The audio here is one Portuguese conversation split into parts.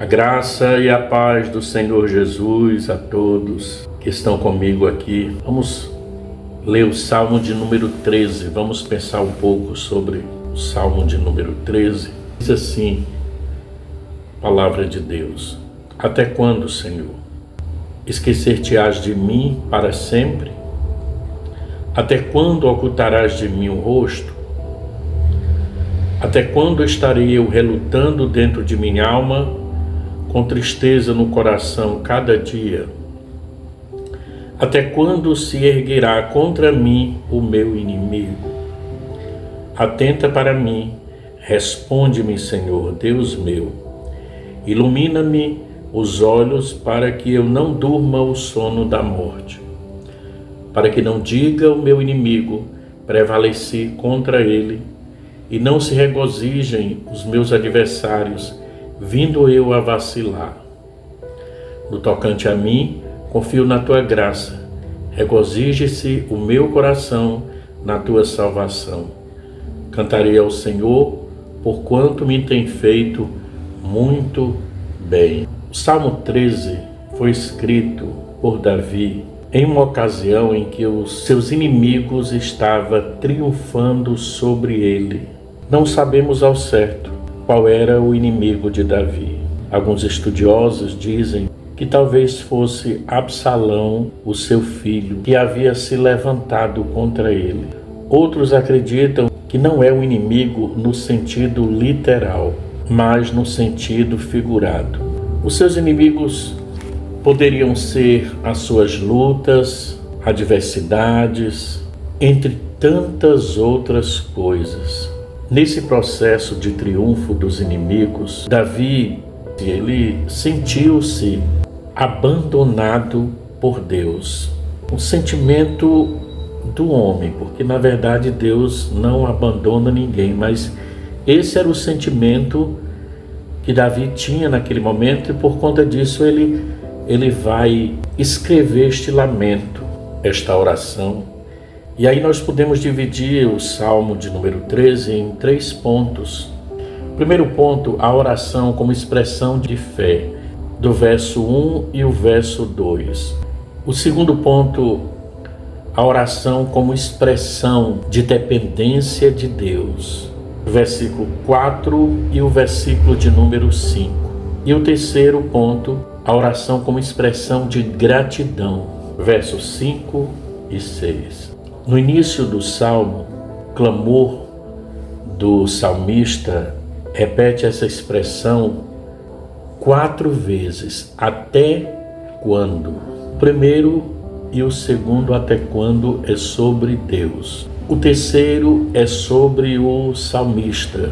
A graça e a paz do Senhor Jesus a todos que estão comigo aqui. Vamos ler o Salmo de número 13. Vamos pensar um pouco sobre o Salmo de número 13. Diz assim, palavra de Deus. Até quando, Senhor? Esquecer-te-ás de mim para sempre? Até quando ocultarás de mim o rosto? Até quando estarei eu relutando dentro de minha alma, com tristeza no coração cada dia? Até quando se erguerá contra mim o meu inimigo? Atenta para mim, responde-me, Senhor, Deus meu. Ilumina-me os olhos para que eu não durma o sono da morte, para que não diga o meu inimigo, prevaleci contra ele, e não se regozijem os meus adversários, vindo eu a vacilar. No tocante a mim, confio na tua graça, regozije-se o meu coração na tua salvação. Cantarei ao Senhor, porquanto me tem feito muito bem. O Salmo 13 foi escrito por Davi em uma ocasião em que os seus inimigos estavam triunfando sobre ele. Não sabemos ao certo qual era o inimigo de Davi. Alguns estudiosos dizem que talvez fosse Absalão, o seu filho, que havia se levantado contra ele. Outros acreditam que não é um inimigo no sentido literal, mas no sentido figurado. Os seus inimigos poderiam ser as suas lutas, adversidades, entre tantas outras coisas. Nesse processo de triunfo dos inimigos, Davi, ele sentiu-se abandonado por Deus. Um sentimento do homem, porque na verdade Deus não abandona ninguém, mas esse era o sentimento que Davi tinha naquele momento, e por conta disso ele vai escrever este lamento, esta oração. E aí nós podemos dividir o Salmo de número 13 em 3 pontos. Primeiro ponto, a oração como expressão de fé, do verso 1 e o verso 2. O segundo ponto, a oração como expressão de dependência de Deus, versículo 4 e o versículo de número 5. E o terceiro ponto, a oração como expressão de gratidão, versos 5 e 6. No início do Salmo, o clamor do salmista repete essa expressão 4 vezes. Até quando? O primeiro e o segundo até quando é sobre Deus. O terceiro é sobre o salmista.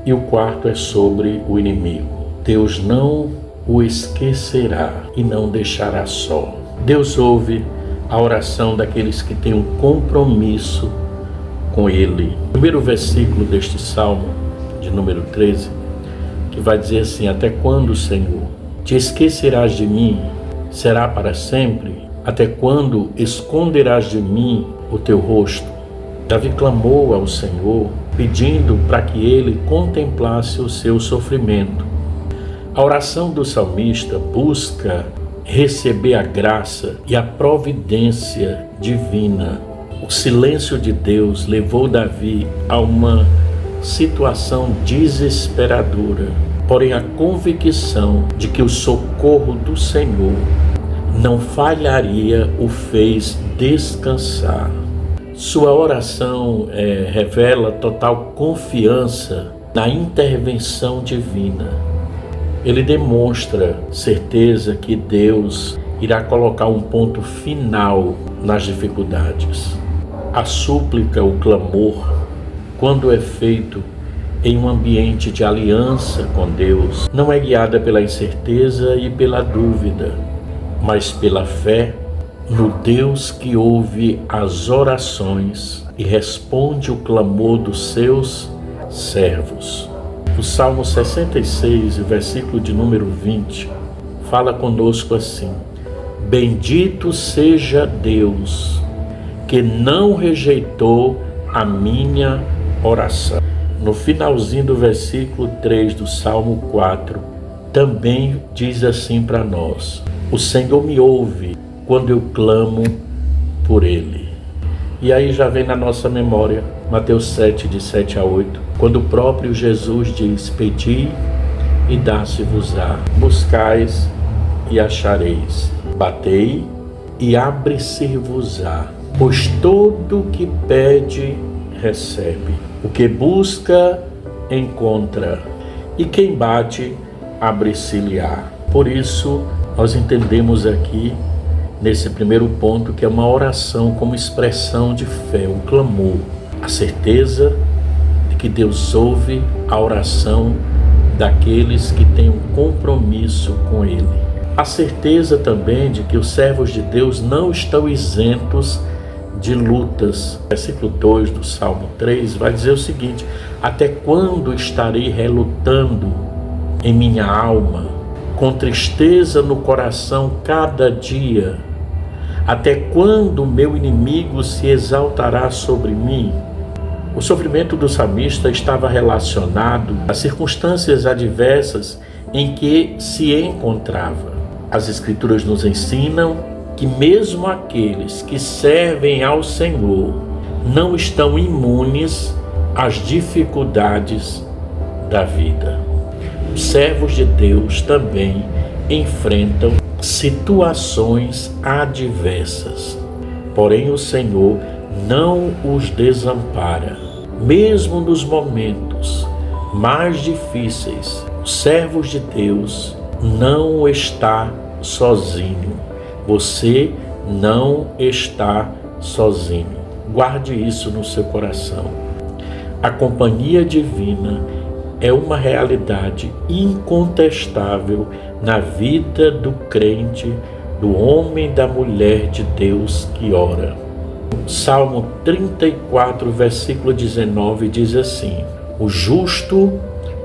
E o quarto é sobre o inimigo. Deus não o esquecerá e não deixará só. Deus ouve a oração daqueles que têm um compromisso com Ele. O primeiro versículo deste Salmo, de número 13, que vai dizer assim: até quando, Senhor, te esquecerás de mim? Será para sempre? Até quando esconderás de mim o teu rosto? Davi clamou ao Senhor, pedindo para que Ele contemplasse o seu sofrimento. A oração do salmista busca receber a graça e a providência divina. O silêncio de Deus levou Davi a uma situação desesperadora, porém a convicção de que o socorro do Senhor não falharia o fez descansar. Sua oração revela total confiança na intervenção divina. Ele demonstra certeza que Deus irá colocar um ponto final nas dificuldades. A súplica, o clamor, quando é feito em um ambiente de aliança com Deus, não é guiada pela incerteza e pela dúvida, mas pela fé no Deus que ouve as orações e responde o clamor dos seus servos. O Salmo 66, versículo de número 20, fala conosco assim: bendito seja Deus, que não rejeitou a minha oração. No finalzinho do versículo 3 do Salmo 4, também diz assim para nós: o Senhor me ouve quando eu clamo por Ele. E aí já vem na nossa memória Mateus 7, de 7 a 8, quando o próprio Jesus diz: pedi e dá-se-vos-á, buscais e achareis, batei e abre-se-vos-á, pois todo o que pede recebe, o que busca encontra, e quem bate abre-se-lhe-á. Por isso nós entendemos aqui nesse primeiro ponto que é uma oração como expressão de fé, um clamor, a certeza de que Deus ouve a oração daqueles que têm um compromisso com Ele. A certeza também de que os servos de Deus não estão isentos de lutas. Versículo 2 do Salmo 3 vai dizer o seguinte: até quando estarei relutando em minha alma, com tristeza no coração cada dia? Até quando o meu inimigo se exaltará sobre mim? O sofrimento do salmista estava relacionado às circunstâncias adversas em que se encontrava. As Escrituras nos ensinam que mesmo aqueles que servem ao Senhor não estão imunes às dificuldades da vida. Os servos de Deus também enfrentam situações adversas, porém o Senhor não os desampara. Mesmo nos momentos mais difíceis, os servos de Deus não está sozinho. Você não está sozinho. Guarde isso no seu coração. A companhia divina é uma realidade incontestável na vida do crente, do homem e da mulher de Deus que ora. Salmo 34, versículo 19 diz assim: o justo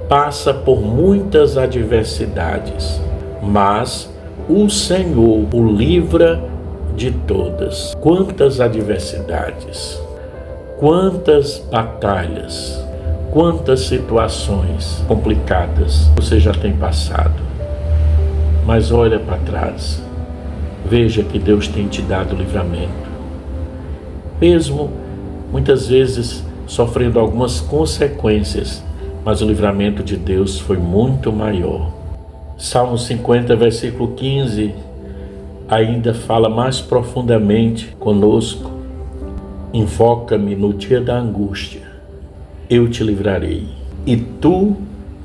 passa por muitas adversidades, mas o Senhor o livra de todas. Quantas adversidades, quantas batalhas, quantas situações complicadas você já tem passado. Mas olha para trás, veja que Deus tem te dado livramento. Mesmo muitas vezes sofrendo algumas consequências, mas o livramento de Deus foi muito maior. Salmo 50, versículo 15, ainda fala mais profundamente conosco: invoca-me no dia da angústia, eu te livrarei, e tu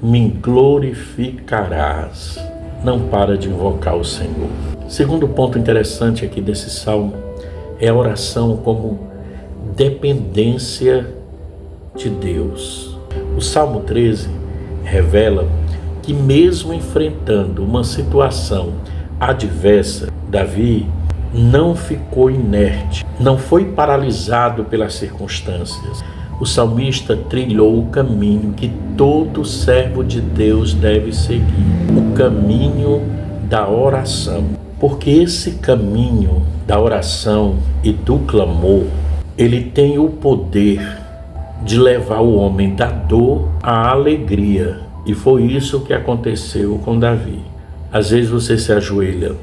me glorificarás. Não para de invocar o Senhor. Segundo ponto interessante aqui desse salmo é a oração como dependência de Deus. O Salmo 13 revela que mesmo enfrentando uma situação adversa, Davi não ficou inerte, não foi paralisado pelas circunstâncias. O salmista trilhou o caminho que todo servo de Deus deve seguir, o caminho da oração. Porque esse caminho da oração e do clamor, ele tem o poder de levar o homem da dor à alegria. E foi isso que aconteceu com Davi. Às vezes você se ajoelha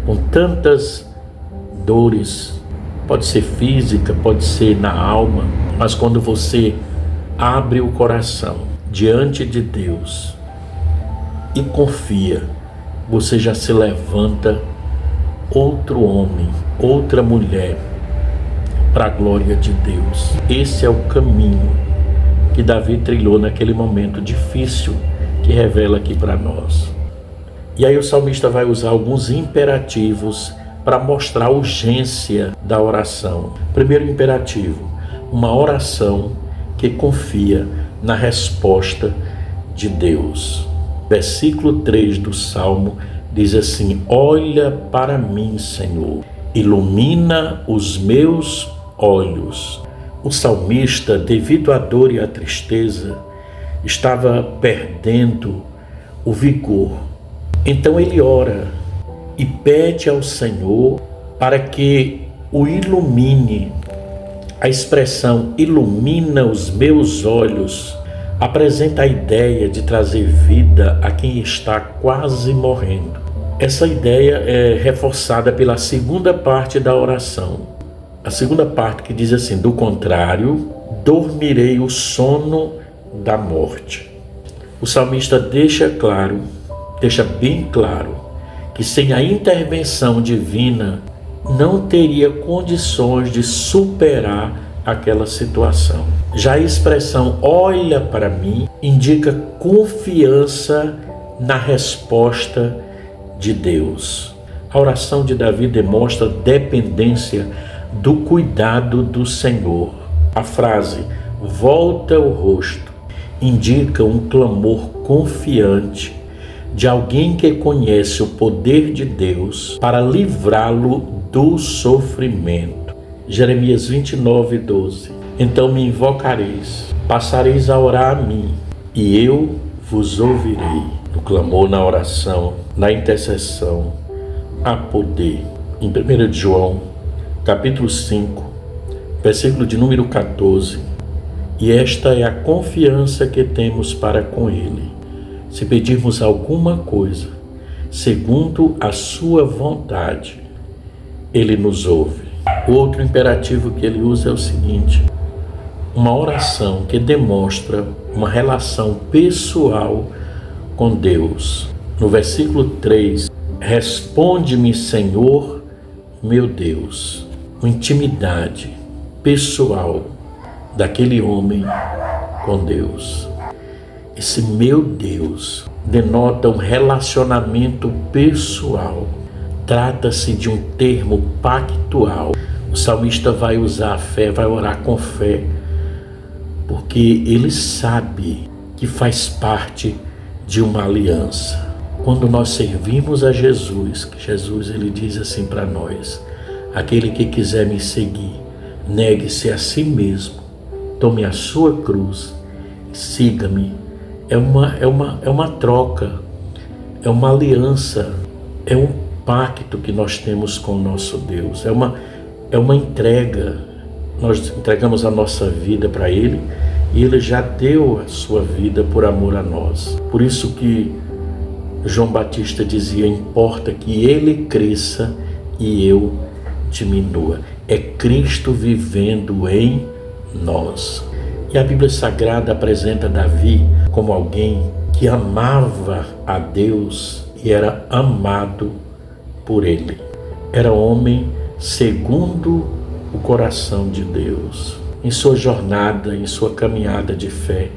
com tantas dores, pode ser física, pode ser na alma, mas quando você abre o coração diante de Deus e confia, você já se levanta outro homem, outra mulher, para a glória de Deus. Esse é o caminho que Davi trilhou naquele momento difícil que revela aqui para nós. E aí o salmista vai usar alguns imperativos para mostrar a urgência da oração. Primeiro imperativo: uma oração que confia na resposta de Deus. Versículo 3 do Salmo diz assim: olha para mim, Senhor, ilumina os meus olhos. O salmista, devido à dor e à tristeza, estava perdendo o vigor. Então ele ora e pede ao Senhor para que o ilumine. A expressão ilumina os meus olhos apresenta a ideia de trazer vida a quem está quase morrendo. Essa ideia é reforçada pela segunda parte da oração. A segunda parte que diz assim: do contrário, dormirei o sono da morte. O salmista deixa bem claro, que sem a intervenção divina não teria condições de superar aquela situação. Já a expressão "olha para mim" indica confiança na resposta de Deus. A oração de Davi demonstra dependência do cuidado do Senhor. A frase "volta o rosto" indica um clamor confiante de alguém que conhece o poder de Deus para livrá-lo do sofrimento. Jeremias 29:12. Então me invocareis, passareis a orar a mim, e eu vos ouvirei. No clamor, na oração, na intercessão, há poder. Em 1 João, capítulo 5, versículo de número 14. E esta é a confiança que temos para com Ele, se pedirmos alguma coisa, segundo a sua vontade, Ele nos ouve. O outro imperativo que ele usa é o seguinte: uma oração que demonstra uma relação pessoal com Deus. No versículo 3, responde-me, Senhor, meu Deus. Uma intimidade pessoal daquele homem com Deus. Esse meu Deus denota um relacionamento pessoal. Trata-se de um termo pactual. O salmista vai usar a fé, vai orar com fé, porque ele sabe que faz parte de uma aliança. Quando nós servimos a Jesus, que Jesus ele diz assim para nós: aquele que quiser me seguir, negue-se a si mesmo, tome a sua cruz e siga-me. É uma troca, é uma aliança, é um pacto que nós temos com o nosso Deus, é uma entrega. Nós entregamos a nossa vida para Ele e Ele já deu a sua vida por amor a nós. Por isso que João Batista dizia: importa que Ele cresça e eu diminua. É Cristo vivendo em nós. E a Bíblia Sagrada apresenta Davi como alguém que amava a Deus e era amado por Ele. Era homem segundo o coração de Deus. Em sua jornada, em sua caminhada de fé,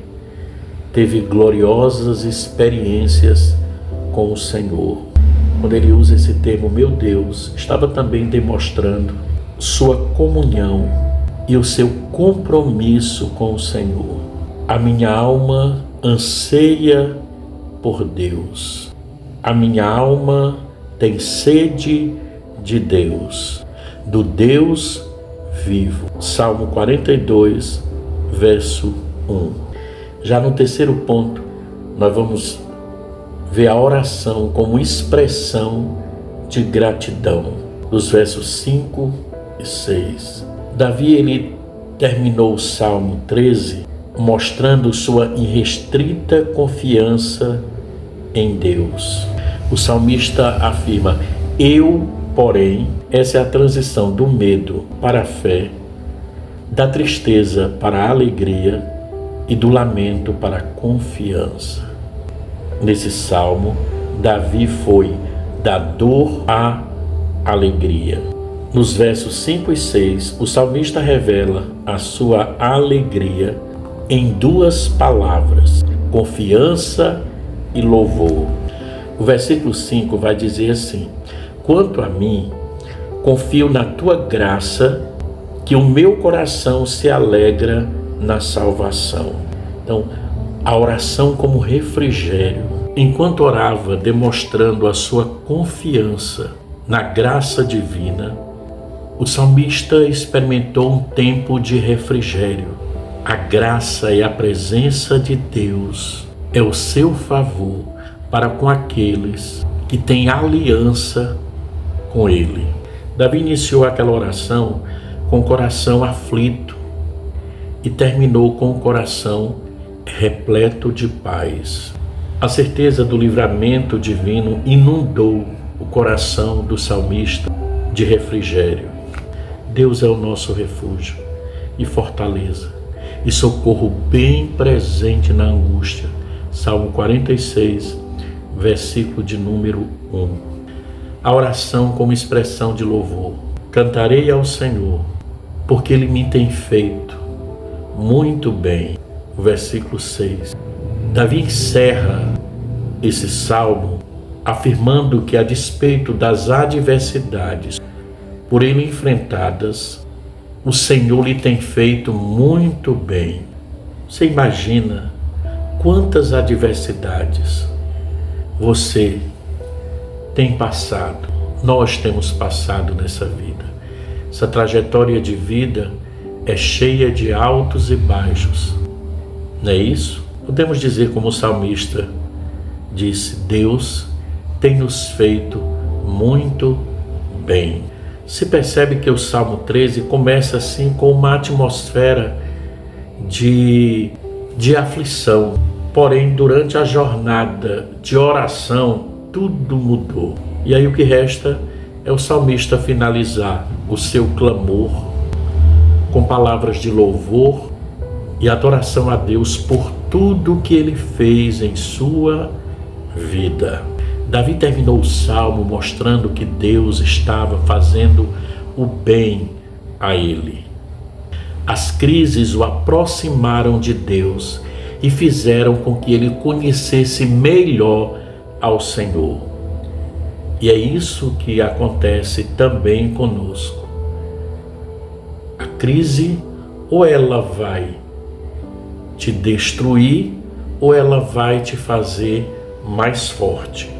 teve gloriosas experiências com o Senhor. Quando ele usa esse termo, meu Deus, estava também demonstrando sua comunhão e o seu compromisso com o Senhor. A minha alma anseia por Deus. A minha alma tem sede de Deus, do Deus vivo. Salmo 42, verso 1. Já no terceiro ponto, nós vamos ver a oração como expressão de gratidão, dos versos 5 e 6. Davi, ele terminou o Salmo 13 mostrando sua irrestrita confiança em Deus. O salmista afirma: eu, porém, essa é a transição do medo para a fé, da tristeza para a alegria e do lamento para a confiança. Nesse salmo, Davi foi da dor à alegria. Nos versos 5 e 6, o salmista revela a sua alegria em duas palavras: confiança e louvor. O versículo 5 vai dizer assim: quanto a mim, confio na tua graça, que o meu coração se alegra na salvação. Então, a oração como refrigério. Enquanto orava, demonstrando a sua confiança na graça divina, o salmista experimentou um tempo de refrigério. A graça e a presença de Deus é o seu favor para com aqueles que têm aliança com Ele. Davi iniciou aquela oração com o coração aflito e terminou com o coração repleto de paz. A certeza do livramento divino inundou o coração do salmista de refrigério. Deus é o nosso refúgio e fortaleza, e socorro bem presente na angústia. Salmo 46, versículo de número 1. A oração como expressão de louvor. Cantarei ao Senhor, porque Ele me tem feito muito bem. O versículo 6. Davi encerra esse salmo afirmando que, a despeito das adversidades por ele enfrentadas, o Senhor lhe tem feito muito bem. Você imagina quantas adversidades você tem passado, nós temos passado nessa vida. Essa trajetória de vida é cheia de altos e baixos, não é isso? Podemos dizer, como o salmista disse, Deus tem nos feito muito bem. Se percebe que o Salmo 13 começa assim com uma atmosfera de aflição. Porém, durante a jornada de oração, tudo mudou. E aí o que resta é o salmista finalizar o seu clamor com palavras de louvor e adoração a Deus por tudo que Ele fez em sua vida. Davi terminou o salmo mostrando que Deus estava fazendo o bem a ele. As crises o aproximaram de Deus e fizeram com que ele conhecesse melhor ao Senhor. E é isso que acontece também conosco. A crise, ou ela vai te destruir, ou ela vai te fazer mais forte.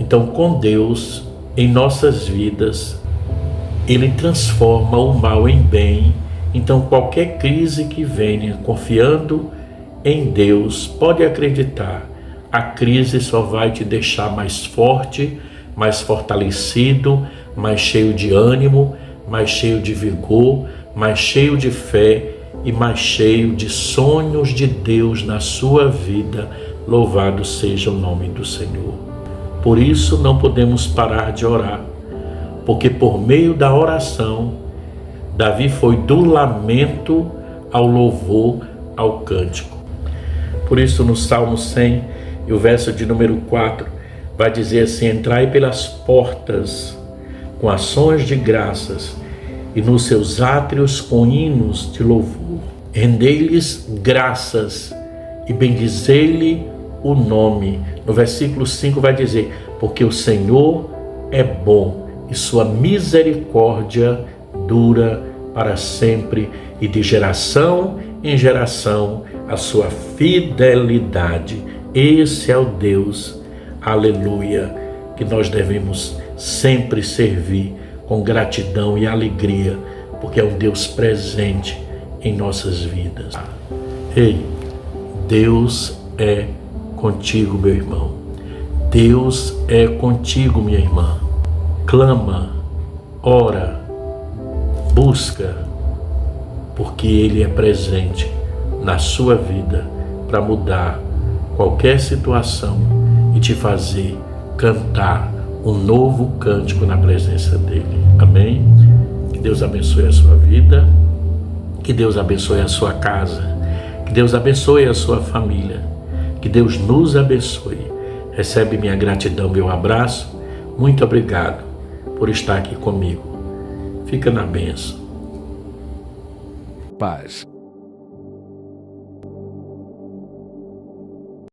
Então, com Deus em nossas vidas, Ele transforma o mal em bem. Então, qualquer crise que venha, confiando em Deus, pode acreditar, a crise só vai te deixar mais forte, mais fortalecido, mais cheio de ânimo, mais cheio de vigor, mais cheio de fé e mais cheio de sonhos de Deus na sua vida. Louvado seja o nome do Senhor. Por isso não podemos parar de orar, porque por meio da oração, Davi foi do lamento ao louvor, ao cântico. Por isso no Salmo 100, e o verso de número 4, vai dizer assim: entrai pelas portas com ações de graças, e nos seus átrios com hinos de louvor. Rendei-lhes graças e bendizei-lhe o nome. No versículo 5 vai dizer: porque o Senhor é bom e sua misericórdia dura para sempre, e de geração em geração a sua fidelidade. Esse é o Deus, aleluia, que nós devemos sempre servir com gratidão e alegria, porque é um Deus presente em nossas vidas. Ei, Deus é contigo, meu irmão. Deus é contigo, minha irmã. Clama, ora, busca, porque Ele é presente na sua vida para mudar qualquer situação e te fazer cantar um novo cântico na presença dEle. Amém? Que Deus abençoe a sua vida, que Deus abençoe a sua casa, que Deus abençoe a sua família, que Deus nos abençoe. Recebe minha gratidão, meu abraço. Muito obrigado por estar aqui comigo. Fica na bênção. Paz.